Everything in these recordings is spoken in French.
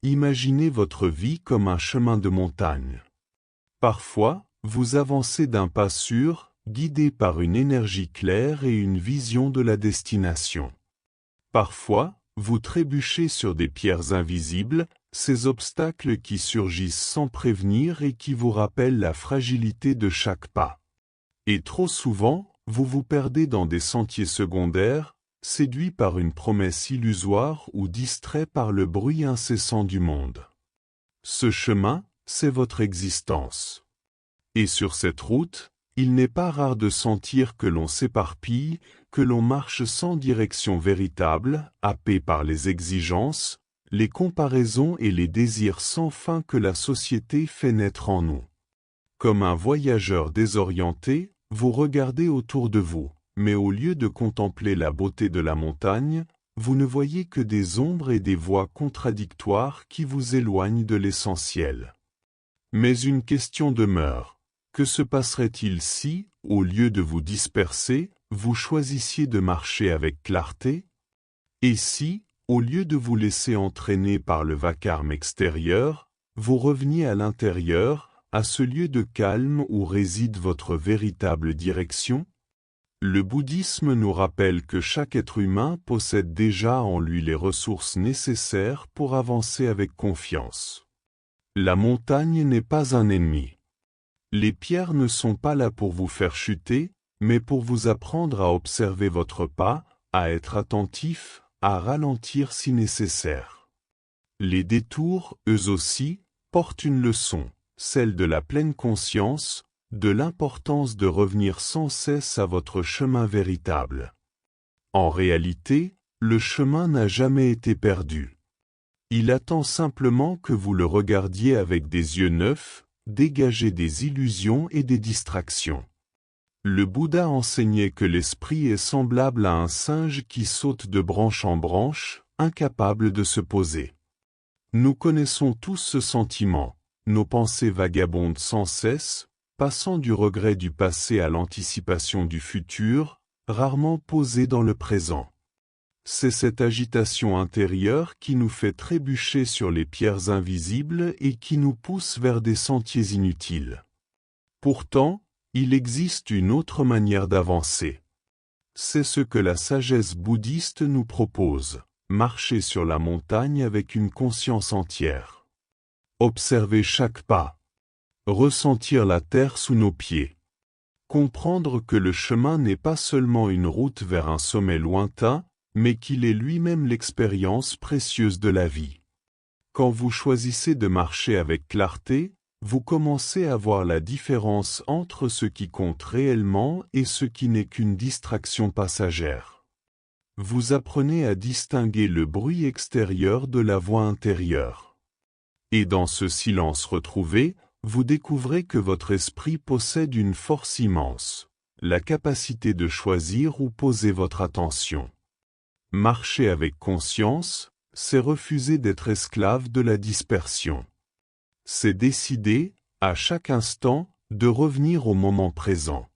Imaginez votre vie comme un chemin de montagne. Parfois, vous avancez d'un pas sûr, guidé par une énergie claire et une vision de la destination. Parfois, vous trébuchez sur des pierres invisibles, ces obstacles qui surgissent sans prévenir et qui vous rappellent la fragilité de chaque pas. Et trop souvent, vous vous perdez dans des sentiers secondaires, séduits par une promesse illusoire ou distraits par le bruit incessant du monde. Ce chemin, c'est votre existence. Et sur cette route, il n'est pas rare de sentir que l'on s'éparpille, que l'on marche sans direction véritable, happé par les exigences, les comparaisons et les désirs sans fin que la société fait naître en nous. Comme un voyageur désorienté, vous regardez autour de vous, mais au lieu de contempler la beauté de la montagne, vous ne voyez que des ombres et des voix contradictoires qui vous éloignent de l'essentiel. Mais une question demeure. Que se passerait-il si, au lieu de vous disperser, vous choisissiez de marcher avec clarté? Et si, au lieu de vous laisser entraîner par le vacarme extérieur, vous reveniez à l'intérieur, à ce lieu de calme où réside votre véritable direction? Le bouddhisme nous rappelle que chaque être humain possède déjà en lui les ressources nécessaires pour avancer avec confiance. La montagne n'est pas un ennemi. Les pierres ne sont pas là pour vous faire chuter, mais pour vous apprendre à observer votre pas, à être attentif, à ralentir si nécessaire. Les détours, eux aussi, portent une leçon, celle de la pleine conscience, de l'importance de revenir sans cesse à votre chemin véritable. En réalité, le chemin n'a jamais été perdu. Il attend simplement que vous le regardiez avec des yeux neufs, dégagés des illusions et des distractions. Le Bouddha enseignait que l'esprit est semblable à un singe qui saute de branche en branche, incapable de se poser. Nous connaissons tous ce sentiment, nos pensées vagabondent sans cesse, passant du regret du passé à l'anticipation du futur, rarement posées dans le présent. C'est cette agitation intérieure qui nous fait trébucher sur les pierres invisibles et qui nous pousse vers des sentiers inutiles. Pourtant, il existe une autre manière d'avancer. C'est ce que la sagesse bouddhiste nous propose, marcher sur la montagne avec une conscience entière. Observer chaque pas. Ressentir la terre sous nos pieds. Comprendre que le chemin n'est pas seulement une route vers un sommet lointain, mais qu'il est lui-même l'expérience précieuse de la vie. Quand vous choisissez de marcher avec clarté, vous commencez à voir la différence entre ce qui compte réellement et ce qui n'est qu'une distraction passagère. Vous apprenez à distinguer le bruit extérieur de la voix intérieure. Et dans ce silence retrouvé, vous découvrez que votre esprit possède une force immense, la capacité de choisir où poser votre attention. Marcher avec conscience, c'est refuser d'être esclave de la dispersion. C'est décider, à chaque instant, de revenir au moment présent.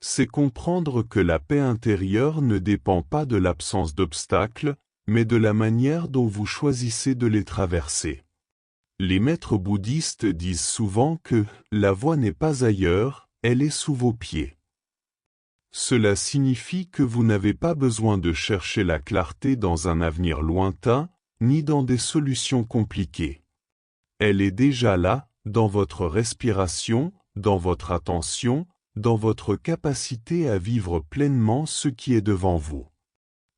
C'est comprendre que la paix intérieure ne dépend pas de l'absence d'obstacles, mais de la manière dont vous choisissez de les traverser. Les maîtres bouddhistes disent souvent que la voie n'est pas ailleurs, elle est sous vos pieds. Cela signifie que vous n'avez pas besoin de chercher la clarté dans un avenir lointain, ni dans des solutions compliquées. Elle est déjà là, dans votre respiration, dans votre attention, dans votre capacité à vivre pleinement ce qui est devant vous.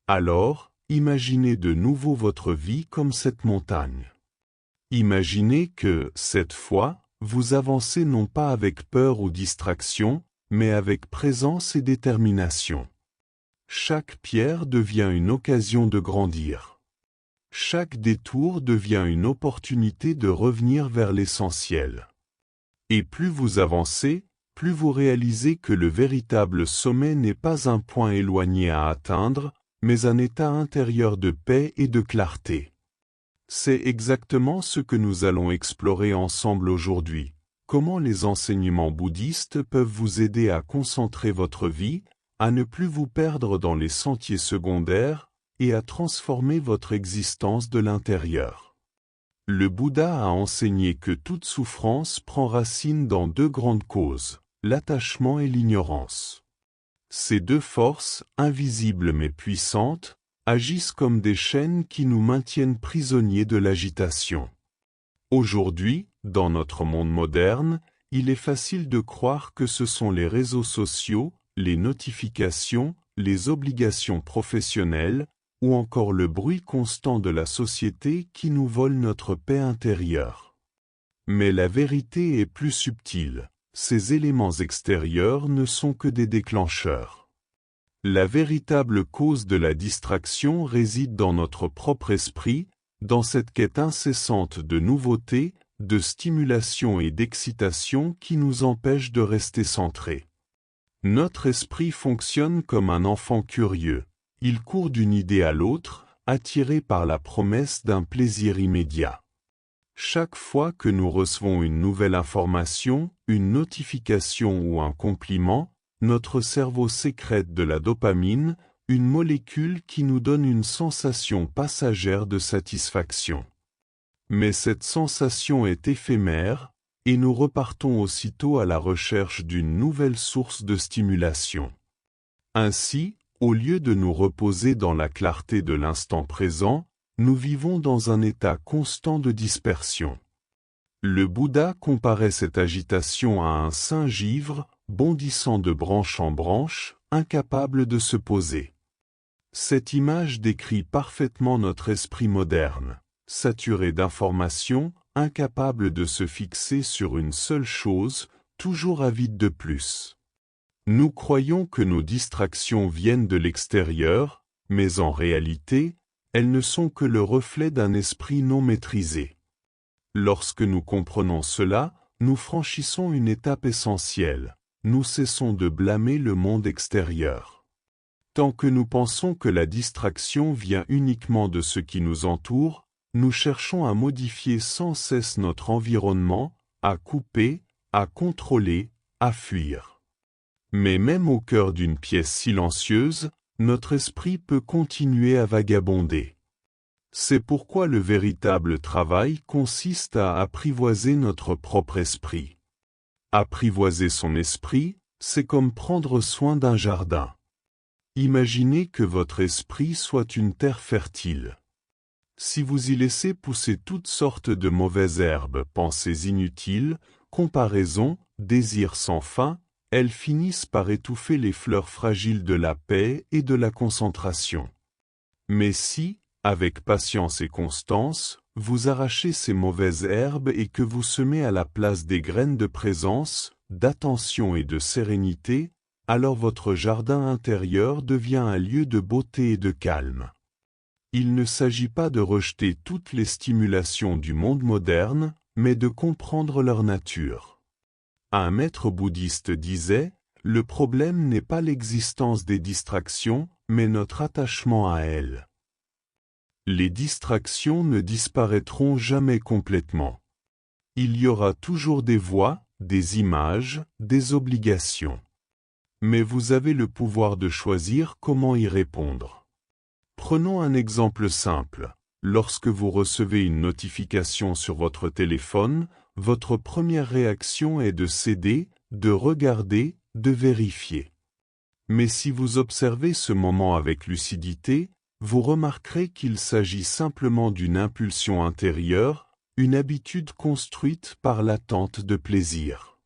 Alors, imaginez de nouveau votre vie comme cette montagne. Imaginez que, cette fois, vous avancez non pas avec peur ou distraction, mais avec présence et détermination. Chaque pierre devient une occasion de grandir. Chaque détour devient une opportunité de revenir vers l'essentiel. Et plus vous avancez, plus vous réalisez que le véritable sommet n'est pas un point éloigné à atteindre, mais un état intérieur de paix et de clarté. C'est exactement ce que nous allons explorer ensemble aujourd'hui. Comment les enseignements bouddhistes peuvent vous aider à concentrer votre vie, à ne plus vous perdre dans les sentiers secondaires, et à transformer votre existence de l'intérieur. Le Bouddha a enseigné que toute souffrance prend racine dans deux grandes causes, l'attachement et l'ignorance. Ces deux forces, invisibles mais puissantes, agissent comme des chaînes qui nous maintiennent prisonniers de l'agitation. Aujourd'hui, dans notre monde moderne, il est facile de croire que ce sont les réseaux sociaux, les notifications, les obligations professionnelles, ou encore le bruit constant de la société qui nous vole notre paix intérieure. Mais la vérité est plus subtile. Ces éléments extérieurs ne sont que des déclencheurs. La véritable cause de la distraction réside dans notre propre esprit, dans cette quête incessante de nouveautés, de stimulation et d'excitation qui nous empêche de rester centrés. Notre esprit fonctionne comme un enfant curieux. Il court d'une idée à l'autre, attiré par la promesse d'un plaisir immédiat. Chaque fois que nous recevons une nouvelle information, une notification ou un compliment, notre cerveau sécrète de la dopamine, une molécule qui nous donne une sensation passagère de satisfaction. Mais cette sensation est éphémère, et nous repartons aussitôt à la recherche d'une nouvelle source de stimulation. Ainsi, au lieu de nous reposer dans la clarté de l'instant présent, nous vivons dans un état constant de dispersion. Le Bouddha comparait cette agitation à un singe ivre, bondissant de branche en branche, incapable de se poser. Cette image décrit parfaitement notre esprit moderne, saturé d'informations, incapable de se fixer sur une seule chose, toujours avide de plus. Nous croyons que nos distractions viennent de l'extérieur, mais en réalité, elles ne sont que le reflet d'un esprit non maîtrisé. Lorsque nous comprenons cela, nous franchissons une étape essentielle. Nous cessons de blâmer le monde extérieur. Tant que nous pensons que la distraction vient uniquement de ce qui nous entoure, nous cherchons à modifier sans cesse notre environnement, à couper, à contrôler, à fuir. Mais même au cœur d'une pièce silencieuse, notre esprit peut continuer à vagabonder. C'est pourquoi le véritable travail consiste à apprivoiser notre propre esprit. Apprivoiser son esprit, c'est comme prendre soin d'un jardin. Imaginez que votre esprit soit une terre fertile. Si vous y laissez pousser toutes sortes de mauvaises herbes, pensées inutiles, comparaisons, désirs sans fin, elles finissent par étouffer les fleurs fragiles de la paix et de la concentration. Mais si, avec patience et constance, vous arrachez ces mauvaises herbes et que vous semez à la place des graines de présence, d'attention et de sérénité, alors votre jardin intérieur devient un lieu de beauté et de calme. Il ne s'agit pas de rejeter toutes les stimulations du monde moderne, mais de comprendre leur nature. Un maître bouddhiste disait, « Le problème n'est pas l'existence des distractions, mais notre attachement à elles. » Les distractions ne disparaîtront jamais complètement. Il y aura toujours des voix, des images, des obligations. Mais vous avez le pouvoir de choisir comment y répondre. Prenons un exemple simple. Lorsque vous recevez une notification sur votre téléphone, votre première réaction est de céder, de regarder, de vérifier. Mais si vous observez ce moment avec lucidité, vous remarquerez qu'il s'agit simplement d'une impulsion intérieure, une habitude construite par l'attente de plaisir.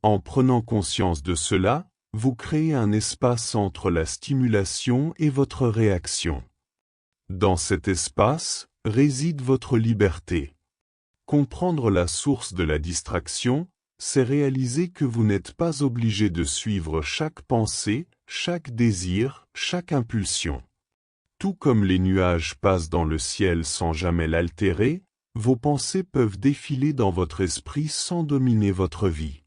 En prenant conscience de cela, vous créez un espace entre la stimulation et votre réaction. Dans cet espace, réside votre liberté. Comprendre la source de la distraction, c'est réaliser que vous n'êtes pas obligé de suivre chaque pensée, chaque désir, chaque impulsion. Tout comme les nuages passent dans le ciel sans jamais l'altérer, vos pensées peuvent défiler dans votre esprit sans dominer votre vie.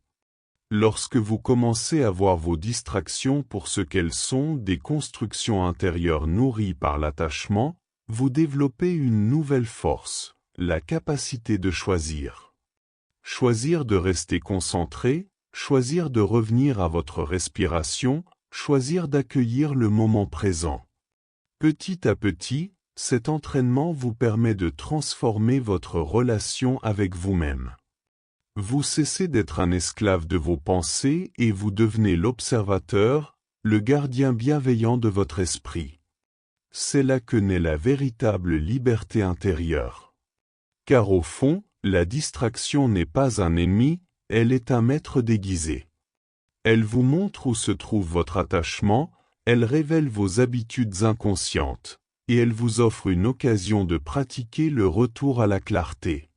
Lorsque vous commencez à voir vos distractions pour ce qu'elles sont, des constructions intérieures nourries par l'attachement, vous développez une nouvelle force, la capacité de choisir. Choisir de rester concentré, choisir de revenir à votre respiration, choisir d'accueillir le moment présent. Petit à petit, cet entraînement vous permet de transformer votre relation avec vous-même. Vous cessez d'être un esclave de vos pensées et vous devenez l'observateur, le gardien bienveillant de votre esprit. C'est là que naît la véritable liberté intérieure. Car au fond, la distraction n'est pas un ennemi, elle est un maître déguisé. Elle vous montre où se trouve votre attachement, elle révèle vos habitudes inconscientes, et elle vous offre une occasion de pratiquer le retour à la clarté.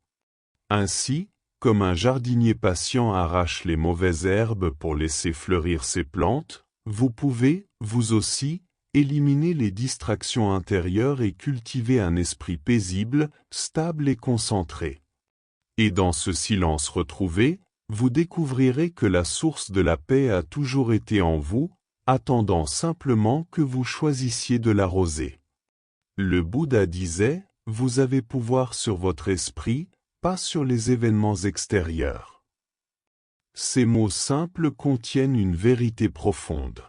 Ainsi, comme un jardinier patient arrache les mauvaises herbes pour laisser fleurir ses plantes, vous pouvez, vous aussi, éliminer les distractions intérieures et cultiver un esprit paisible, stable et concentré. Et dans ce silence retrouvé, vous découvrirez que la source de la paix a toujours été en vous, attendant simplement que vous choisissiez de l'arroser. Le Bouddha disait, vous avez pouvoir sur votre esprit, pas sur les événements extérieurs. Ces mots simples contiennent une vérité profonde.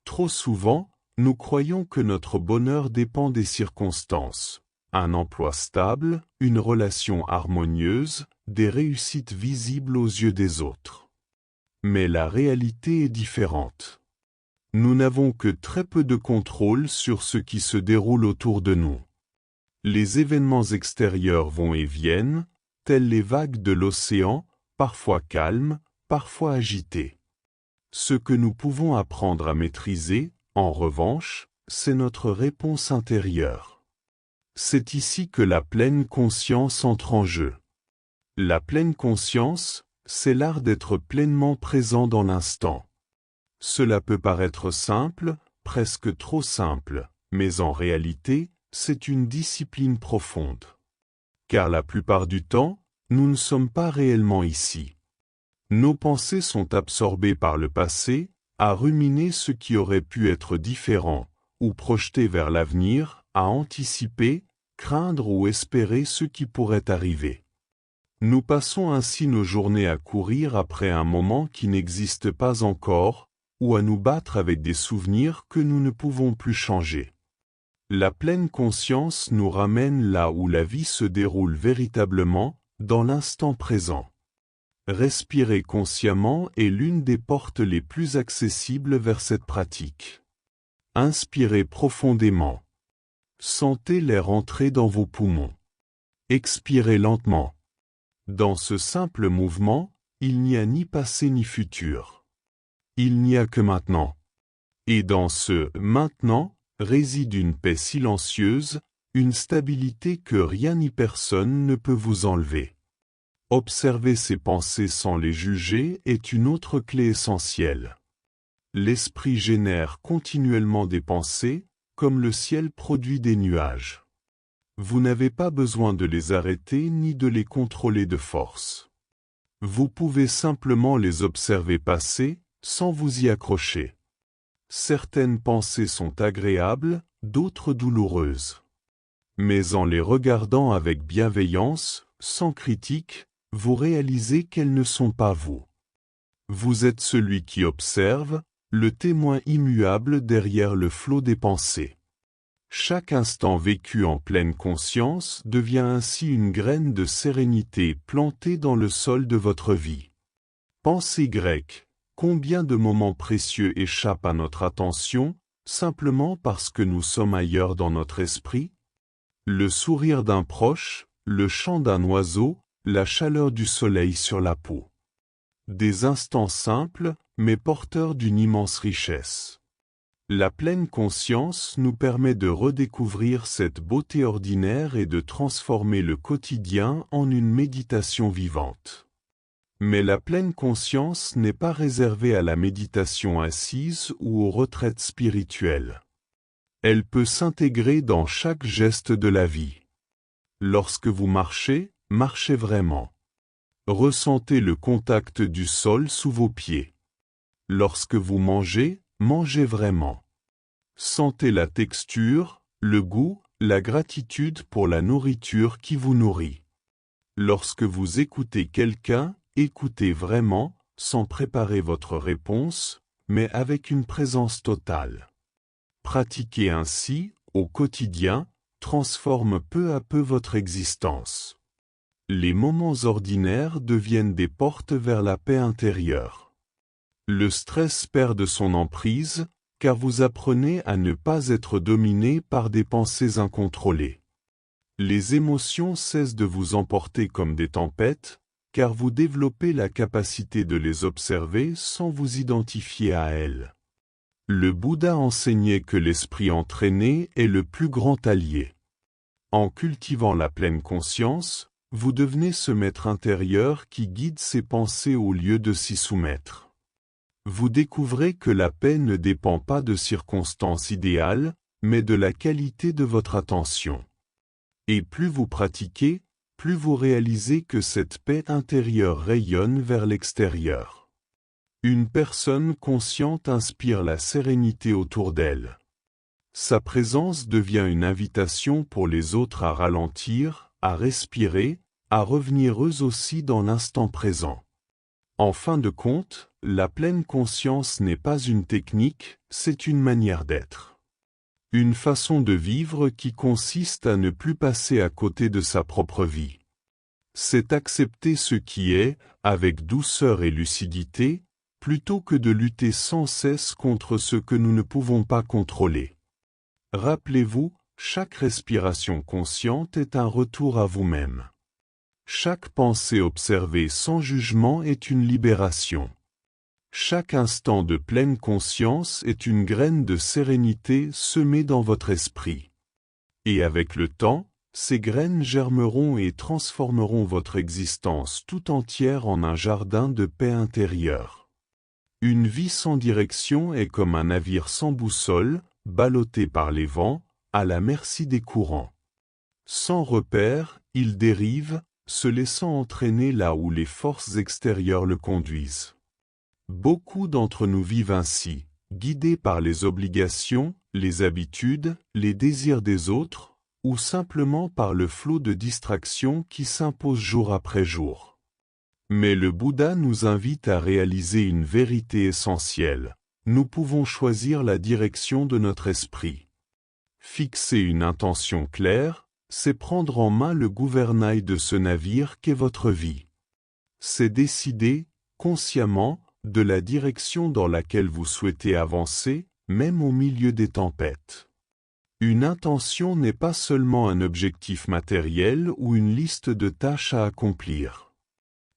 Trop souvent, nous croyons que notre bonheur dépend des circonstances. Un emploi stable, une relation harmonieuse, des réussites visibles aux yeux des autres. Mais la réalité est différente. Nous n'avons que très peu de contrôle sur ce qui se déroule autour de nous. Les événements extérieurs vont et viennent, telles les vagues de l'océan, parfois calmes, parfois agitées. Ce que nous pouvons apprendre à maîtriser, en revanche, c'est notre réponse intérieure. C'est ici que la pleine conscience entre en jeu. La pleine conscience, c'est l'art d'être pleinement présent dans l'instant. Cela peut paraître simple, presque trop simple, mais en réalité, c'est une discipline profonde. Car la plupart du temps, nous ne sommes pas réellement ici. Nos pensées sont absorbées par le passé, à ruminer ce qui aurait pu être différent, ou projeter vers l'avenir, à anticiper, craindre ou espérer ce qui pourrait arriver. Nous passons ainsi nos journées à courir après un moment qui n'existe pas encore, ou à nous battre avec des souvenirs que nous ne pouvons plus changer. La pleine conscience nous ramène là où la vie se déroule véritablement, dans l'instant présent. Respirer consciemment est l'une des portes les plus accessibles vers cette pratique. Inspirez profondément. Sentez l'air entrer dans vos poumons. Expirez lentement. Dans ce simple mouvement, il n'y a ni passé ni futur. Il n'y a que maintenant. Et dans ce « maintenant », réside une paix silencieuse, une stabilité que rien ni personne ne peut vous enlever. Observer ses pensées sans les juger est une autre clé essentielle. L'esprit génère continuellement des pensées, comme le ciel produit des nuages. Vous n'avez pas besoin de les arrêter ni de les contrôler de force. Vous pouvez simplement les observer passer, sans vous y accrocher. Certaines pensées sont agréables, d'autres douloureuses. Mais en les regardant avec bienveillance, sans critique, vous réalisez qu'elles ne sont pas vous. Vous êtes celui qui observe, le témoin immuable derrière le flot des pensées. Chaque instant vécu en pleine conscience devient ainsi une graine de sérénité plantée dans le sol de votre vie. Pensée grecque. Combien de moments précieux échappent à notre attention, simplement parce que nous sommes ailleurs dans notre esprit? Le sourire d'un proche, le chant d'un oiseau, la chaleur du soleil sur la peau. Des instants simples, mais porteurs d'une immense richesse. La pleine conscience nous permet de redécouvrir cette beauté ordinaire et de transformer le quotidien en une méditation vivante. Mais la pleine conscience n'est pas réservée à la méditation assise ou aux retraites spirituelles. Elle peut s'intégrer dans chaque geste de la vie. Lorsque vous marchez, marchez vraiment. Ressentez le contact du sol sous vos pieds. Lorsque vous mangez, mangez vraiment. Sentez la texture, le goût, la gratitude pour la nourriture qui vous nourrit. Lorsque vous écoutez quelqu'un, écoutez vraiment, sans préparer votre réponse, mais avec une présence totale. Pratiquez ainsi, au quotidien, transforme peu à peu votre existence. Les moments ordinaires deviennent des portes vers la paix intérieure. Le stress perd de son emprise, car vous apprenez à ne pas être dominé par des pensées incontrôlées. Les émotions cessent de vous emporter comme des tempêtes, car vous développez la capacité de les observer sans vous identifier à elles. Le Bouddha enseignait que l'esprit entraîné est le plus grand allié. En cultivant la pleine conscience, vous devenez ce maître intérieur qui guide ses pensées au lieu de s'y soumettre. Vous découvrez que la paix ne dépend pas de circonstances idéales, mais de la qualité de votre attention. Et plus vous pratiquez, plus vous réalisez que cette paix intérieure rayonne vers l'extérieur. Une personne consciente inspire la sérénité autour d'elle. Sa présence devient une invitation pour les autres à ralentir, à respirer, à revenir eux aussi dans l'instant présent. En fin de compte, la pleine conscience n'est pas une technique, c'est une manière d'être. Une façon de vivre qui consiste à ne plus passer à côté de sa propre vie. C'est accepter ce qui est, avec douceur et lucidité, plutôt que de lutter sans cesse contre ce que nous ne pouvons pas contrôler. Rappelez-vous, chaque respiration consciente est un retour à vous-même. Chaque pensée observée sans jugement est une libération. Chaque instant de pleine conscience est une graine de sérénité semée dans votre esprit. Et avec le temps, ces graines germeront et transformeront votre existence tout entière en un jardin de paix intérieure. Une vie sans direction est comme un navire sans boussole, ballotté par les vents, à la merci des courants. Sans repère, il dérive, se laissant entraîner là où les forces extérieures le conduisent. Beaucoup d'entre nous vivent ainsi, guidés par les obligations, les habitudes, les désirs des autres, ou simplement par le flot de distractions qui s'impose jour après jour. Mais le Bouddha nous invite à réaliser une vérité essentielle. Nous pouvons choisir la direction de notre esprit. Fixer une intention claire, c'est prendre en main le gouvernail de ce navire qu'est votre vie. C'est décider, consciemment, de la direction dans laquelle vous souhaitez avancer, même au milieu des tempêtes. Une intention n'est pas seulement un objectif matériel ou une liste de tâches à accomplir.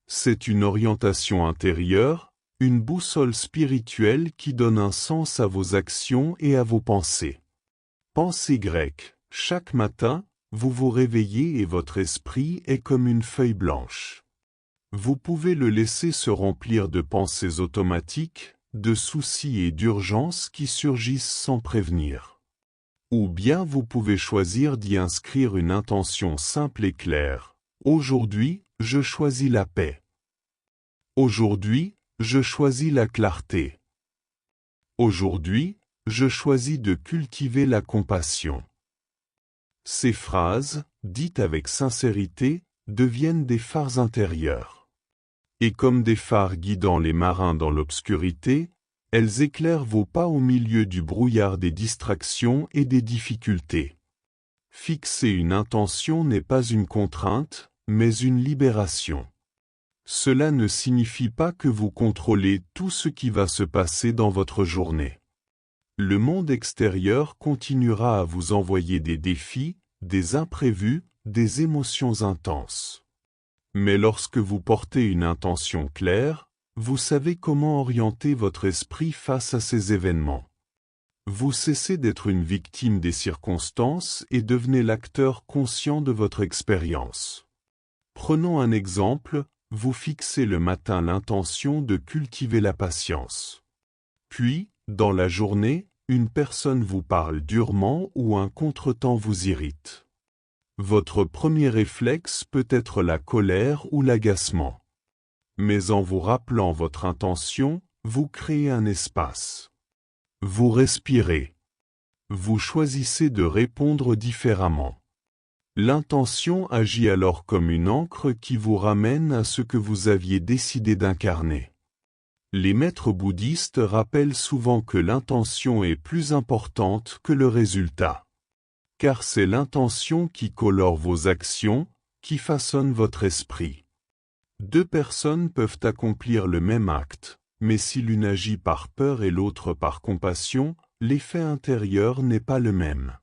C'est une orientation intérieure, une boussole spirituelle qui donne un sens à vos actions et à vos pensées. Pensée grecque, chaque matin, vous vous réveillez et votre esprit est comme une feuille blanche. Vous pouvez le laisser se remplir de pensées automatiques, de soucis et d'urgences qui surgissent sans prévenir. Ou bien vous pouvez choisir d'y inscrire une intention simple et claire. Aujourd'hui, je choisis la paix. Aujourd'hui, je choisis la clarté. Aujourd'hui, je choisis de cultiver la compassion. Ces phrases, dites avec sincérité, deviennent des phares intérieurs. Et comme des phares guidant les marins dans l'obscurité, elles éclairent vos pas au milieu du brouillard des distractions et des difficultés. Fixer une intention n'est pas une contrainte, mais une libération. Cela ne signifie pas que vous contrôlez tout ce qui va se passer dans votre journée. Le monde extérieur continuera à vous envoyer des défis, des imprévus, des émotions intenses. Mais lorsque vous portez une intention claire, vous savez comment orienter votre esprit face à ces événements. Vous cessez d'être une victime des circonstances et devenez l'acteur conscient de votre expérience. Prenons un exemple, vous fixez le matin l'intention de cultiver la patience. Puis, dans la journée, une personne vous parle durement ou un contretemps vous irrite. Votre premier réflexe peut être la colère ou l'agacement. Mais en vous rappelant votre intention, vous créez un espace. Vous respirez. Vous choisissez de répondre différemment. L'intention agit alors comme une ancre qui vous ramène à ce que vous aviez décidé d'incarner. Les maîtres bouddhistes rappellent souvent que l'intention est plus importante que le résultat. car c'est l'intention qui colore vos actions, qui façonne votre esprit. Deux personnes peuvent accomplir le même acte, mais si l'une agit par peur et l'autre par compassion, l'effet intérieur n'est pas le même.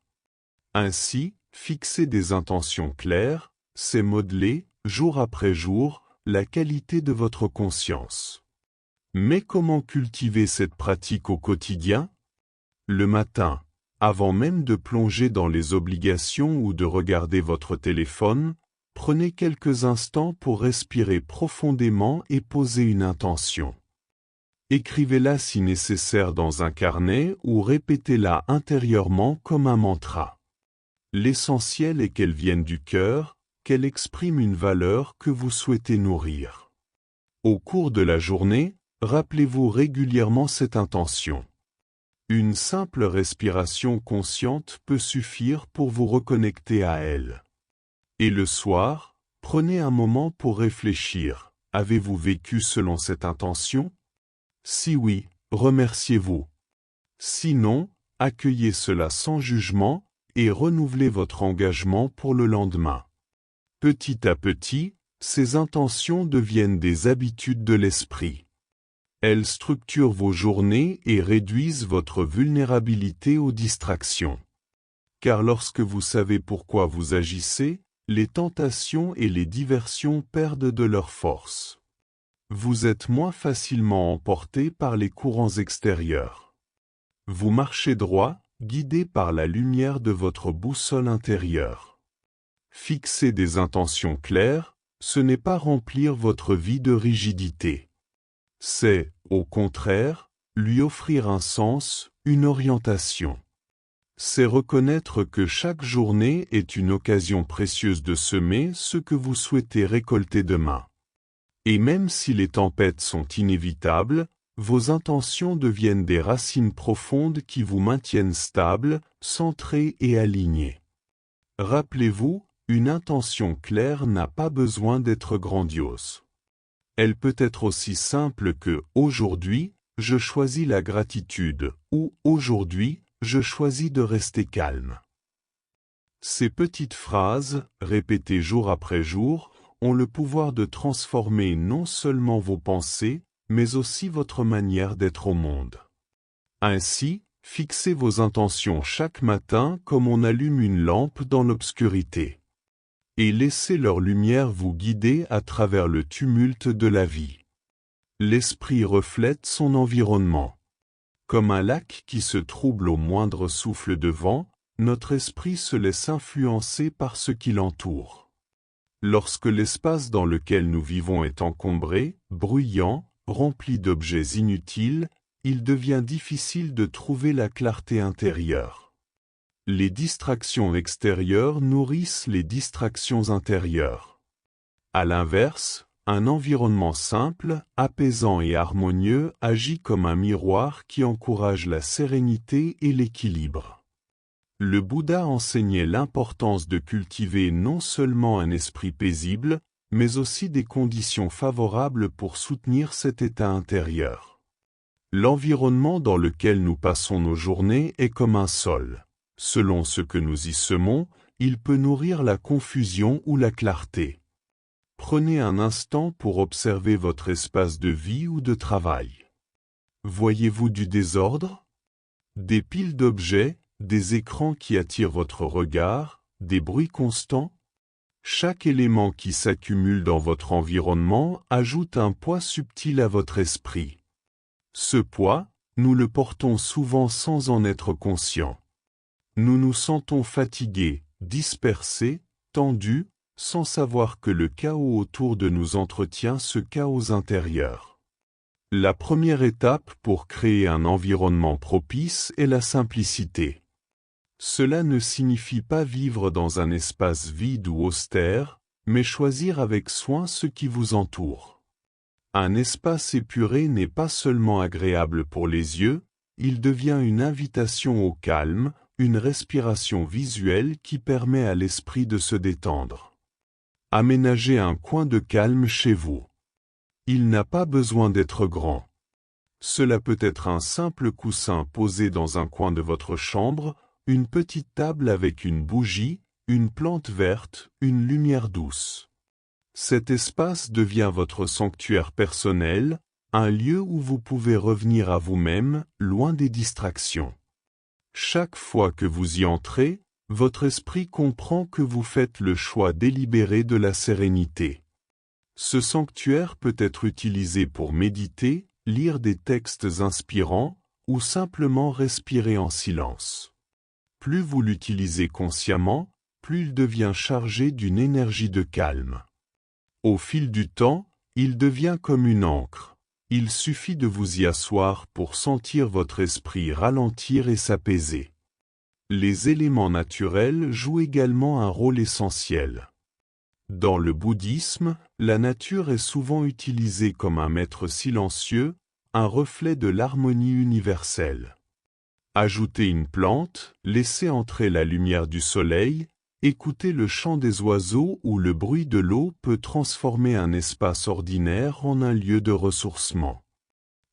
Ainsi, fixer des intentions claires, c'est modeler, jour après jour, la qualité de votre conscience. Mais comment cultiver cette pratique au quotidien? Le matin, avant même de plonger dans les obligations ou de regarder votre téléphone, prenez quelques instants pour respirer profondément et poser une intention. Écrivez-la si nécessaire dans un carnet ou répétez-la intérieurement comme un mantra. L'essentiel est qu'elle vienne du cœur, qu'elle exprime une valeur que vous souhaitez nourrir. Au cours de la journée, rappelez-vous régulièrement cette intention. Une simple respiration consciente peut suffire pour vous reconnecter à elle. Et le soir, prenez un moment pour réfléchir. Avez-vous vécu selon cette intention? Si oui, remerciez-vous. Sinon, accueillez cela sans jugement et renouvelez votre engagement pour le lendemain. Petit à petit, ces intentions deviennent des habitudes de l'esprit. Elles structurent vos journées et réduisent votre vulnérabilité aux distractions. Car lorsque vous savez pourquoi vous agissez, les tentations et les diversions perdent de leur force. Vous êtes moins facilement emporté par les courants extérieurs. Vous marchez droit, guidé par la lumière de votre boussole intérieure. Fixer des intentions claires, ce n'est pas remplir votre vie de rigidité. C'est, au contraire, lui offrir un sens, une orientation. C'est reconnaître que chaque journée est une occasion précieuse de semer ce que vous souhaitez récolter demain. Et même si les tempêtes sont inévitables, vos intentions deviennent des racines profondes qui vous maintiennent stable, centré et aligné. Rappelez-vous, une intention claire n'a pas besoin d'être grandiose. Elle peut être aussi simple que « aujourd'hui, je choisis la gratitude » ou « aujourd'hui, je choisis de rester calme ». Ces petites phrases, répétées jour après jour, ont le pouvoir de transformer non seulement vos pensées, mais aussi votre manière d'être au monde. Ainsi, fixez vos intentions chaque matin comme on allume une lampe dans l'obscurité. Et laissez leur lumière vous guider à travers le tumulte de la vie. L'esprit reflète son environnement. Comme un lac qui se trouble au moindre souffle de vent, notre esprit se laisse influencer par ce qui l'entoure. Lorsque l'espace dans lequel nous vivons est encombré, bruyant, rempli d'objets inutiles, il devient difficile de trouver la clarté intérieure. Les distractions extérieures nourrissent les distractions intérieures. À l'inverse, un environnement simple, apaisant et harmonieux agit comme un miroir qui encourage la sérénité et l'équilibre. Le Bouddha enseignait l'importance de cultiver non seulement un esprit paisible, mais aussi des conditions favorables pour soutenir cet état intérieur. L'environnement dans lequel nous passons nos journées est comme un sol. Selon ce que nous y semons, il peut nourrir la confusion ou la clarté. Prenez un instant pour observer votre espace de vie ou de travail. Voyez-vous du désordre? Des piles d'objets, des écrans qui attirent votre regard, des bruits constants? Chaque élément qui s'accumule dans votre environnement ajoute un poids subtil à votre esprit. Ce poids, nous le portons souvent sans en être conscients. Nous nous sentons fatigués, dispersés, tendus, sans savoir que le chaos autour de nous entretient ce chaos intérieur. La première étape pour créer un environnement propice est la simplicité. Cela ne signifie pas vivre dans un espace vide ou austère, mais choisir avec soin ce qui vous entoure. Un espace épuré n'est pas seulement agréable pour les yeux, il devient une invitation au calme, une respiration visuelle qui permet à l'esprit de se détendre. Aménagez un coin de calme chez vous. Il n'a pas besoin d'être grand. Cela peut être un simple coussin posé dans un coin de votre chambre, une petite table avec une bougie, une plante verte, une lumière douce. Cet espace devient votre sanctuaire personnel, un lieu où vous pouvez revenir à vous-même, loin des distractions. Chaque fois que vous y entrez, votre esprit comprend que vous faites le choix délibéré de la sérénité. Ce sanctuaire peut être utilisé pour méditer, lire des textes inspirants, ou simplement respirer en silence. Plus vous l'utilisez consciemment, plus il devient chargé d'une énergie de calme. Au fil du temps, il devient comme une encre. Il suffit de vous y asseoir pour sentir votre esprit ralentir et s'apaiser. Les éléments naturels jouent également un rôle essentiel. Dans le bouddhisme, la nature est souvent utilisée comme un maître silencieux, un reflet de l'harmonie universelle. Ajoutez une plante, laissez entrer la lumière du soleil, écouter le chant des oiseaux ou le bruit de l'eau peut transformer un espace ordinaire en un lieu de ressourcement.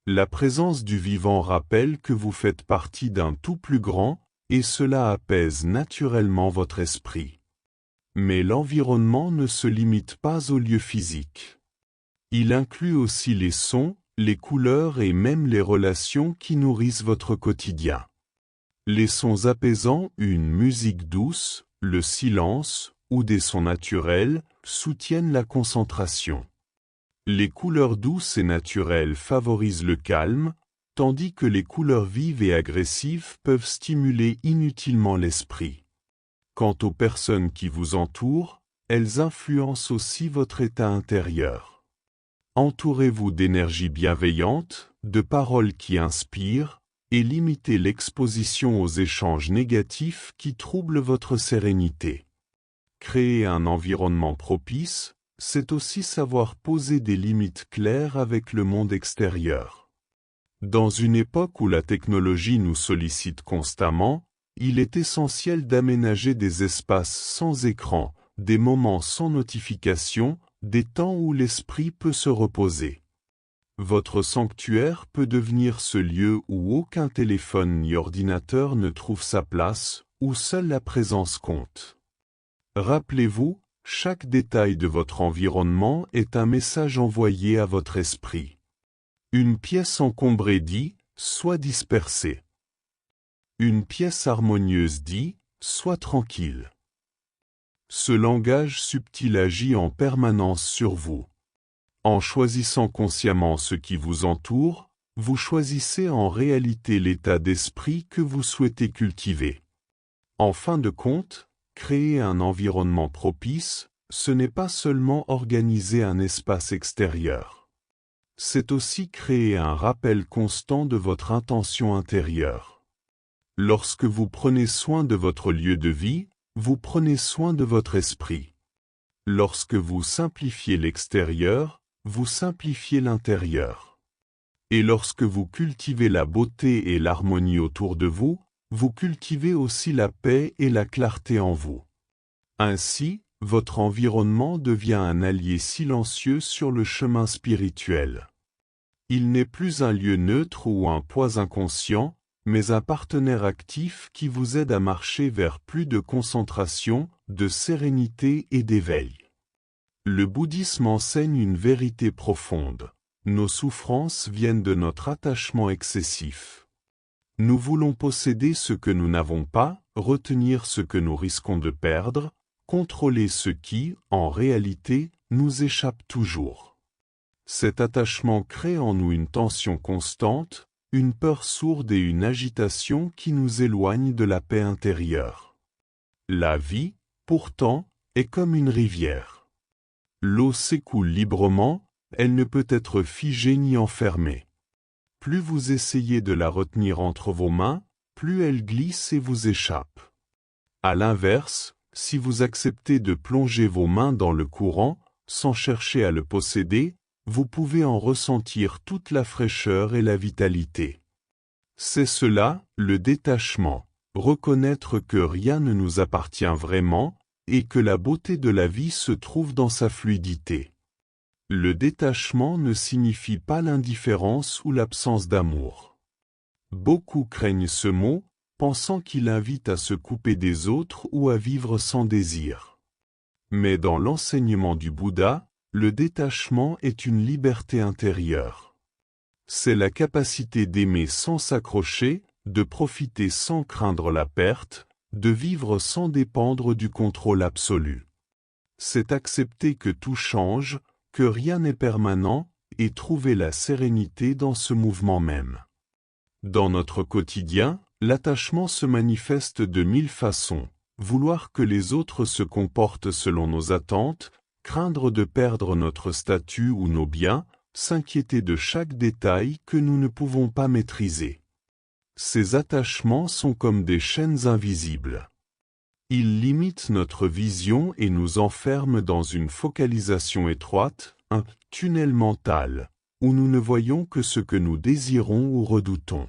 La présence du vivant rappelle que vous faites partie d'un tout plus grand, et cela apaise naturellement votre esprit. Mais l'environnement ne se limite pas aux lieux physiques. Il inclut aussi les sons, les couleurs et même les relations qui nourrissent votre quotidien. Les sons apaisants, une musique douce, le silence ou des sons naturels soutiennent la concentration. Les couleurs douces et naturelles favorisent le calme, tandis que les couleurs vives et agressives peuvent stimuler inutilement l'esprit. Quant aux personnes qui vous entourent, elles influencent aussi votre état intérieur. Entourez-vous d'énergie bienveillante, de paroles qui inspirent, et limitez l'exposition aux échanges négatifs qui troublent votre sérénité. Créer un environnement propice, c'est aussi savoir poser des limites claires avec le monde extérieur. Dans une époque où la technologie nous sollicite constamment, il est essentiel d'aménager des espaces sans écran, des moments sans notification, des temps où l'esprit peut se reposer. Votre sanctuaire peut devenir ce lieu où aucun téléphone ni ordinateur ne trouve sa place, où seule la présence compte. Rappelez-vous, chaque détail de votre environnement est un message envoyé à votre esprit. Une pièce encombrée dit « sois dispersé ». Une pièce harmonieuse dit « sois tranquille ». Ce langage subtil agit en permanence sur vous. En choisissant consciemment ce qui vous entoure, vous choisissez en réalité l'état d'esprit que vous souhaitez cultiver. En fin de compte, créer un environnement propice, ce n'est pas seulement organiser un espace extérieur. C'est aussi créer un rappel constant de votre intention intérieure. Lorsque vous prenez soin de votre lieu de vie, vous prenez soin de votre esprit. Lorsque vous simplifiez l'extérieur, vous simplifiez l'intérieur. Et lorsque vous cultivez la beauté et l'harmonie autour de vous, vous cultivez aussi la paix et la clarté en vous. Ainsi, votre environnement devient un allié silencieux sur le chemin spirituel. Il n'est plus un lieu neutre ou un poids inconscient, mais un partenaire actif qui vous aide à marcher vers plus de concentration, de sérénité et d'éveil. Le bouddhisme enseigne une vérité profonde. Nos souffrances viennent de notre attachement excessif. Nous voulons posséder ce que nous n'avons pas, retenir ce que nous risquons de perdre, contrôler ce qui, en réalité, nous échappe toujours. Cet attachement crée en nous une tension constante, une peur sourde et une agitation qui nous éloignent de la paix intérieure. La vie, pourtant, est comme une rivière. L'eau s'écoule librement, elle ne peut être figée ni enfermée. Plus vous essayez de la retenir entre vos mains, plus elle glisse et vous échappe. À l'inverse, si vous acceptez de plonger vos mains dans le courant, sans chercher à le posséder, vous pouvez en ressentir toute la fraîcheur et la vitalité. C'est cela, le détachement, reconnaître que rien ne nous appartient vraiment, et que la beauté de la vie se trouve dans sa fluidité. Le détachement ne signifie pas l'indifférence ou l'absence d'amour. Beaucoup craignent ce mot, pensant qu'il invite à se couper des autres ou à vivre sans désir. Mais dans l'enseignement du Bouddha, le détachement est une liberté intérieure. C'est la capacité d'aimer sans s'accrocher, de profiter sans craindre la perte, de vivre sans dépendre du contrôle absolu. C'est accepter que tout change, que rien n'est permanent, et trouver la sérénité dans ce mouvement même. Dans notre quotidien, l'attachement se manifeste de 1000 façons. Vouloir que les autres se comportent selon nos attentes, craindre de perdre notre statut ou nos biens, s'inquiéter de chaque détail que nous ne pouvons pas maîtriser. Ces attachements sont comme des chaînes invisibles. Ils limitent notre vision et nous enferment dans une focalisation étroite, un tunnel mental, où nous ne voyons que ce que nous désirons ou redoutons.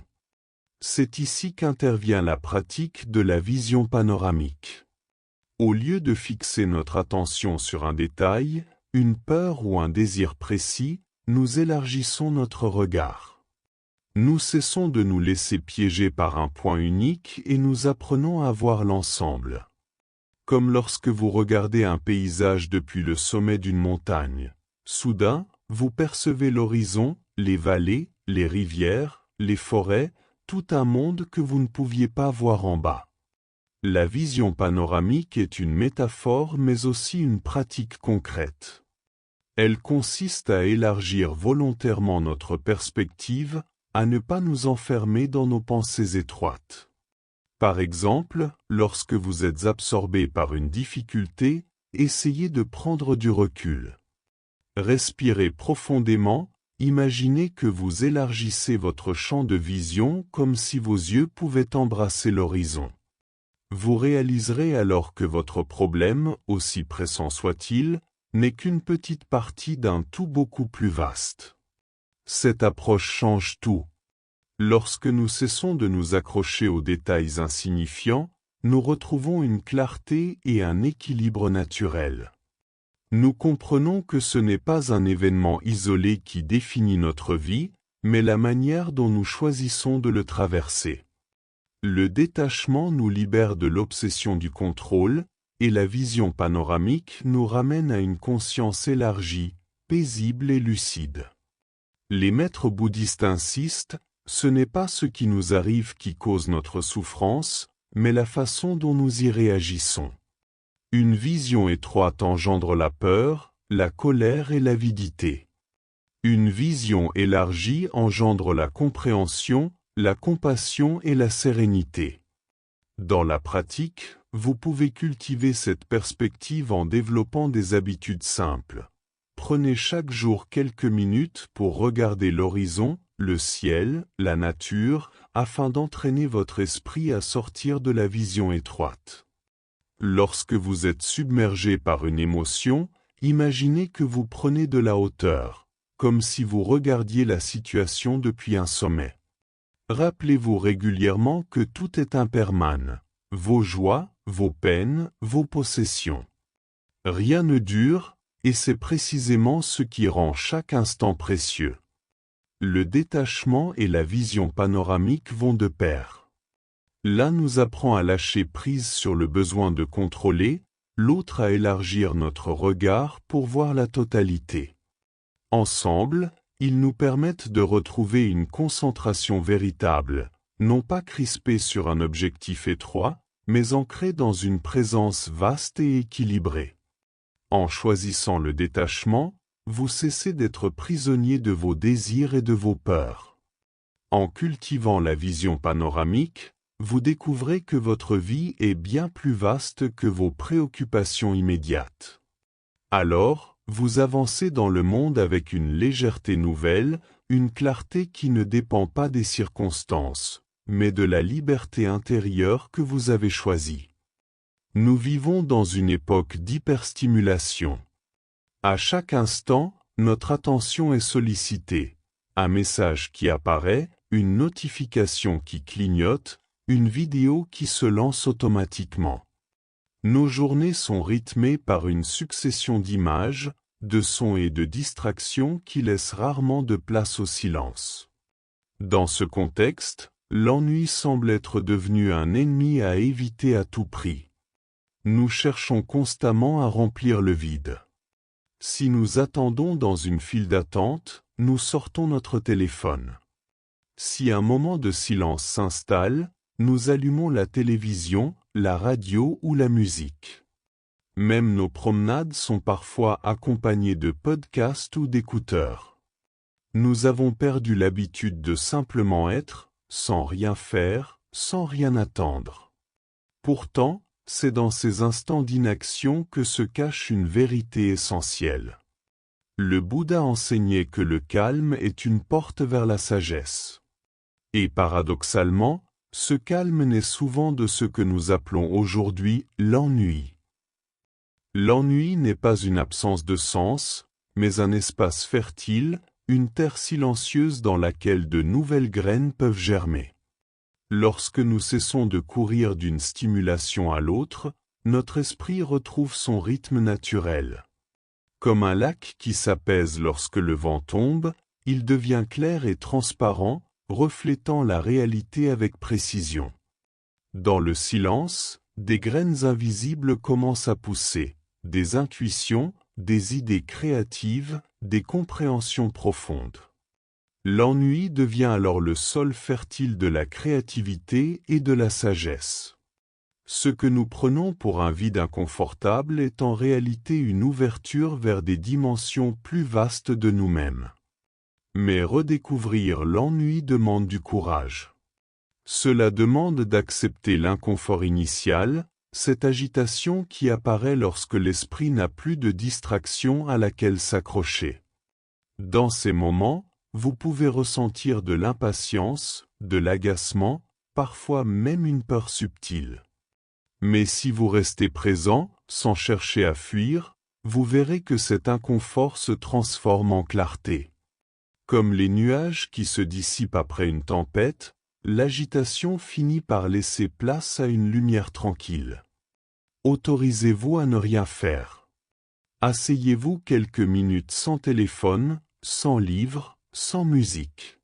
C'est ici qu'intervient la pratique de la vision panoramique. Au lieu de fixer notre attention sur un détail, une peur ou un désir précis, nous élargissons notre regard. Nous cessons de nous laisser piéger par un point unique et nous apprenons à voir l'ensemble. Comme lorsque vous regardez un paysage depuis le sommet d'une montagne. Soudain, vous percevez l'horizon, les vallées, les rivières, les forêts, tout un monde que vous ne pouviez pas voir en bas. La vision panoramique est une métaphore mais aussi une pratique concrète. Elle consiste à élargir volontairement notre perspective, à ne pas nous enfermer dans nos pensées étroites. Par exemple, lorsque vous êtes absorbé par une difficulté, essayez de prendre du recul. Respirez profondément, imaginez que vous élargissez votre champ de vision comme si vos yeux pouvaient embrasser l'horizon. Vous réaliserez alors que votre problème, aussi pressant soit-il, n'est qu'une petite partie d'un tout beaucoup plus vaste. Cette approche change tout. Lorsque nous cessons de nous accrocher aux détails insignifiants, nous retrouvons une clarté et un équilibre naturel. Nous comprenons que ce n'est pas un événement isolé qui définit notre vie, mais la manière dont nous choisissons de le traverser. Le détachement nous libère de l'obsession du contrôle, et la vision panoramique nous ramène à une conscience élargie, paisible et lucide. Les maîtres bouddhistes insistent, ce n'est pas ce qui nous arrive qui cause notre souffrance, mais la façon dont nous y réagissons. Une vision étroite engendre la peur, la colère et l'avidité. Une vision élargie engendre la compréhension, la compassion et la sérénité. Dans la pratique, vous pouvez cultiver cette perspective en développant des habitudes simples. Prenez chaque jour quelques minutes pour regarder l'horizon, le ciel, la nature, afin d'entraîner votre esprit à sortir de la vision étroite. Lorsque vous êtes submergé par une émotion, imaginez que vous prenez de la hauteur, comme si vous regardiez la situation depuis un sommet. Rappelez-vous régulièrement que tout est impermanent, vos joies, vos peines, vos possessions. Rien ne dure, et c'est précisément ce qui rend chaque instant précieux. Le détachement et la vision panoramique vont de pair. L'un nous apprend à lâcher prise sur le besoin de contrôler, l'autre à élargir notre regard pour voir la totalité. Ensemble, ils nous permettent de retrouver une concentration véritable, non pas crispée sur un objectif étroit, mais ancrée dans une présence vaste et équilibrée. En choisissant le détachement, vous cessez d'être prisonnier de vos désirs et de vos peurs. En cultivant la vision panoramique, vous découvrez que votre vie est bien plus vaste que vos préoccupations immédiates. Alors, vous avancez dans le monde avec une légèreté nouvelle, une clarté qui ne dépend pas des circonstances, mais de la liberté intérieure que vous avez choisie. Nous vivons dans une époque d'hyperstimulation. À chaque instant, notre attention est sollicitée. Un message qui apparaît, une notification qui clignote, une vidéo qui se lance automatiquement. Nos journées sont rythmées par une succession d'images, de sons et de distractions qui laissent rarement de place au silence. Dans ce contexte, L'ennui semble être devenu un ennemi à éviter à tout prix. Nous cherchons constamment à remplir le vide. Si nous attendons dans une file d'attente, nous sortons notre téléphone. Si un moment de silence s'installe, nous allumons la télévision, la radio ou la musique. Même nos promenades sont parfois accompagnées de podcasts ou d'écouteurs. Nous avons perdu l'habitude de simplement être, sans rien faire, sans rien attendre. Pourtant, c'est dans ces instants d'inaction que se cache une vérité essentielle. Le Bouddha enseignait que le calme est une porte vers la sagesse. Et paradoxalement, ce calme naît souvent de ce que nous appelons aujourd'hui l'ennui. L'ennui n'est pas une absence de sens, mais un espace fertile, une terre silencieuse dans laquelle de nouvelles graines peuvent germer. Lorsque nous cessons de courir d'une stimulation à l'autre, notre esprit retrouve son rythme naturel. Comme un lac qui s'apaise lorsque le vent tombe, il devient clair et transparent, reflétant la réalité avec précision. Dans le silence, des graines invisibles commencent à pousser, des intuitions, des idées créatives, des compréhensions profondes. L'ennui devient alors le sol fertile de la créativité et de la sagesse. Ce que nous prenons pour un vide inconfortable est en réalité une ouverture vers des dimensions plus vastes de nous-mêmes. Mais redécouvrir l'ennui demande du courage. Cela demande d'accepter l'inconfort initial, cette agitation qui apparaît lorsque l'esprit n'a plus de distraction à laquelle s'accrocher. Dans ces moments, vous pouvez ressentir de l'impatience, de l'agacement, parfois même une peur subtile. Mais si vous restez présent, sans chercher à fuir, vous verrez que cet inconfort se transforme en clarté. Comme les nuages qui se dissipent après une tempête, l'agitation finit par laisser place à une lumière tranquille. Autorisez-vous à ne rien faire. Asseyez-vous quelques minutes sans téléphone, sans livre, sans musique.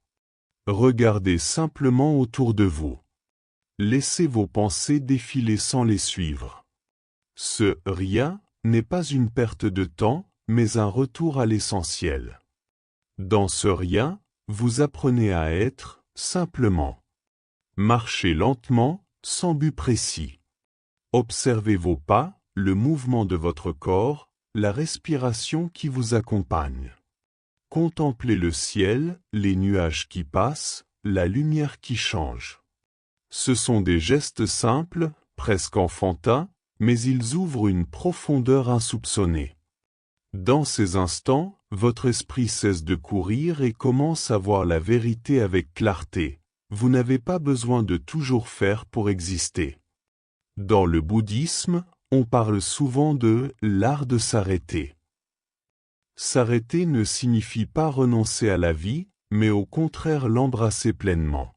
Regardez simplement autour de vous. Laissez vos pensées défiler sans les suivre. Ce « rien » n'est pas une perte de temps, mais un retour à l'essentiel. Dans ce rien, vous apprenez à être, simplement. Marchez lentement, sans but précis. Observez vos pas, le mouvement de votre corps, la respiration qui vous accompagne. Contemplez le ciel, les nuages qui passent, la lumière qui change. Ce sont des gestes simples, presque enfantins, mais ils ouvrent une profondeur insoupçonnée. Dans ces instants, votre esprit cesse de courir et commence à voir la vérité avec clarté. Vous n'avez pas besoin de toujours faire pour exister. Dans le bouddhisme, on parle souvent de l'art de s'arrêter. S'arrêter ne signifie pas renoncer à la vie, mais au contraire l'embrasser pleinement.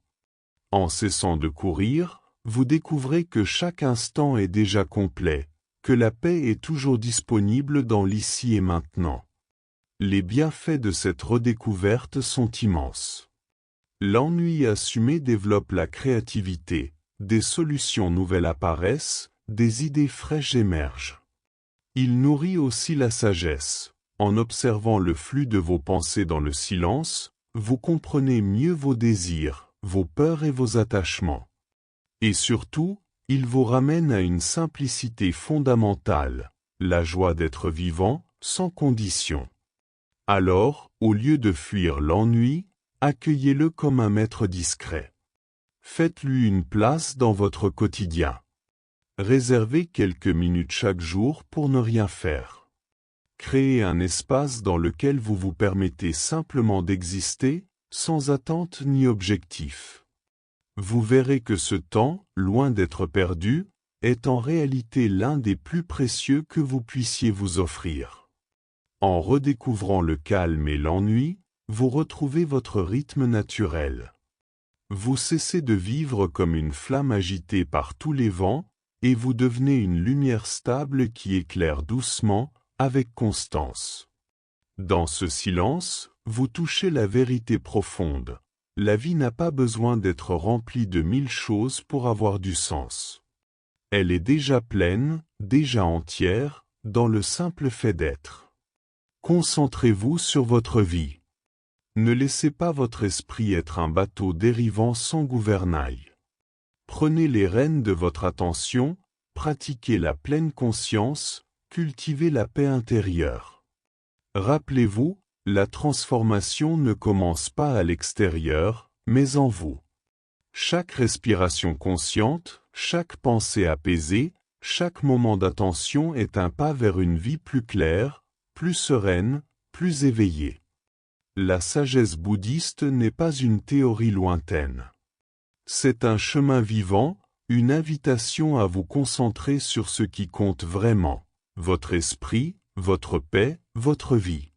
En cessant de courir, vous découvrez que chaque instant est déjà complet, que la paix est toujours disponible dans l'ici et maintenant. Les bienfaits de cette redécouverte sont immenses. L'ennui assumé développe la créativité, des solutions nouvelles apparaissent, des idées fraîches émergent. Il nourrit aussi la sagesse. En observant le flux de vos pensées dans le silence, vous comprenez mieux vos désirs, vos peurs et vos attachements. Et surtout, il vous ramène à une simplicité fondamentale, la joie d'être vivant, sans condition. Alors, au lieu de fuir l'ennui, accueillez-le comme un maître discret. Faites-lui une place dans votre quotidien. Réservez quelques minutes chaque jour pour ne rien faire. Créez un espace dans lequel vous vous permettez simplement d'exister, sans attente ni objectif. Vous verrez que ce temps, loin d'être perdu, est en réalité l'un des plus précieux que vous puissiez vous offrir. En redécouvrant le calme et l'ennui, vous retrouvez votre rythme naturel. Vous cessez de vivre comme une flamme agitée par tous les vents, et vous devenez une lumière stable qui éclaire doucement, avec constance. Dans ce silence, vous touchez la vérité profonde. La vie n'a pas besoin d'être remplie de 1000 choses pour avoir du sens. Elle est déjà pleine, déjà entière, dans le simple fait d'être. Concentrez-vous sur votre vie. Ne laissez pas votre esprit être un bateau dérivant sans gouvernail. Prenez les rênes de votre attention, pratiquez la pleine conscience, cultivez la paix intérieure. Rappelez-vous, la transformation ne commence pas à l'extérieur, mais en vous. Chaque respiration consciente, chaque pensée apaisée, chaque moment d'attention est un pas vers une vie plus claire, plus sereine, plus éveillée. La sagesse bouddhiste n'est pas une théorie lointaine. C'est un chemin vivant, une invitation à vous concentrer sur ce qui compte vraiment, votre esprit, votre paix, votre vie.